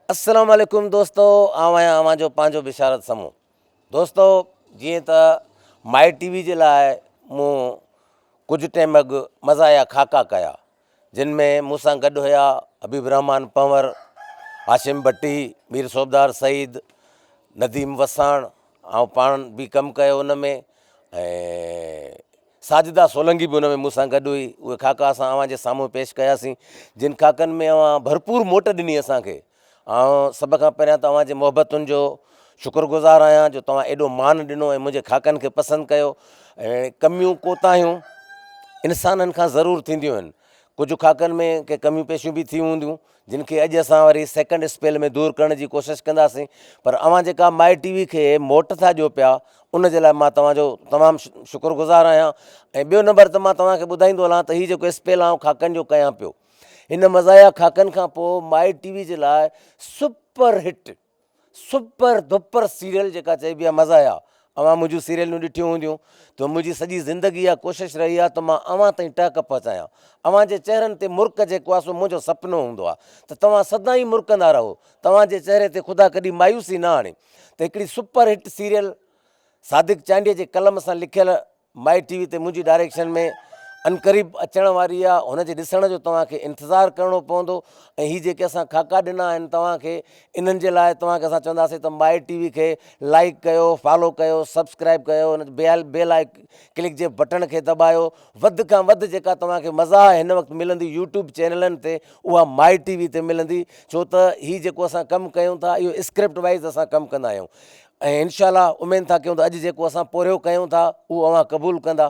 अस्सलाम वालेकुम दोस्तों, आवां जो पंहिंजो बिशारत समूह। दोस्तों, जीअं त माई टीवी जे लाइ मूं कुझु टाइम अॻु मज़ा खाका कया, जिन में मूंसां गॾु हुया हबीब रहमान पंवर, हाशिम भट्टी, मीर सोबदार सईद, नदीम वसाण, ऐं पाण बि कमु कयो उन में, ऐं साजिदा सोलंगी बि उन में मूंसां गॾु हुई। उहे खाका असां अव्हां जे साम्हूं पेश कयासीं, जिन खाकनि में अव्हां भरपूर मोट ॾिनी असांखे। ऐं सभ खां पहिरियां तव्हांजे मोहबतुनि जो शुक्रगुज़ार आहियां जो तव्हां एॾो मान ॾिनो ऐं मुंहिंजे खाकनि खे पसंदि कयो। ऐं कमियूं कोताहियूं इंसाननि खां ज़रूरु थींदियूं आहिनि। कुझु खाकनि में के कमियूं पेशियूं बि थी हूंदियूं, जिन खे अॼु असां वरी सेकेंड स्पेल में दूरि करण जी कोशिशि कंदासीं। पर अव्हां जेका माई टीवी खे मोट था ॾियो पिया, उन जे लाइ मां तव्हांजो तमामु शुक्रगुज़ार आहियां। ऐं ॿियो नंबर त मां तव्हांखे ॿुधाईंदो हलां त हीउ जेको स्पेल आउं खाकनि जो कयां पियो, हिन मज़ाया खाकनि खां पोइ माई टीवी जे लाइ सुपर हिट सुपर दुपर सीरियल जेका चइबी आहे मज़ाया। अव्हां मुंहिंजूं सीरियलूं ॾिठियूं हूंदियूं, त मुंहिंजी सॼी ज़िंदगी इहा कोशिशि रही आहे त मां अव्हां ताईं टहक पहुचायां। अव्हां जे चहिरनि ते मुर्क जेको आहे सो मुंहिंजो सुपिनो हूंदो आहे त तव्हां सदाईं मुर्कंदा रहो, तव्हांजे चहिरे ते ख़ुदा कॾहिं मायूसी न आणे। त हिकिड़ी सुपर हिट सीरियल सादिक चांडीअ जे कलम सां लिखियल माई टीवी ते मुंहिंजी डायरेक्शन में अनक़रीब अचण वारी आहे। हुनजे ॾिसण जो तव्हांखे इंतज़ारु करिणो पवंदो। ऐं हीअ जेके असां खाका ॾिना आहिनि तव्हांखे, इन्हनि जे लाइ तव्हांखे असां चवंदासीं त माई टीवी खे लाइक कयो, फॉलो कयो, सब्सक्राइब कयो, हुन बेल क्लिक जे बटण खे दॿायो। वधि खां वधि जेका तव्हांखे मज़ा हिन वक़्तु मिलंदी यूट्यूब चैनलनि ते, उहा माई टीवी ते मिलंदी। छो त हीअ जेको असां कमु कयूं था, इहो स्क्रिप्ट वाइज़ असां कमु कंदा आहियूं। ऐं इनशा उमेदु था कयूं त अॼु जेको असां पोरियो कयूं था उहो अव्हां क़बूलु कंदा।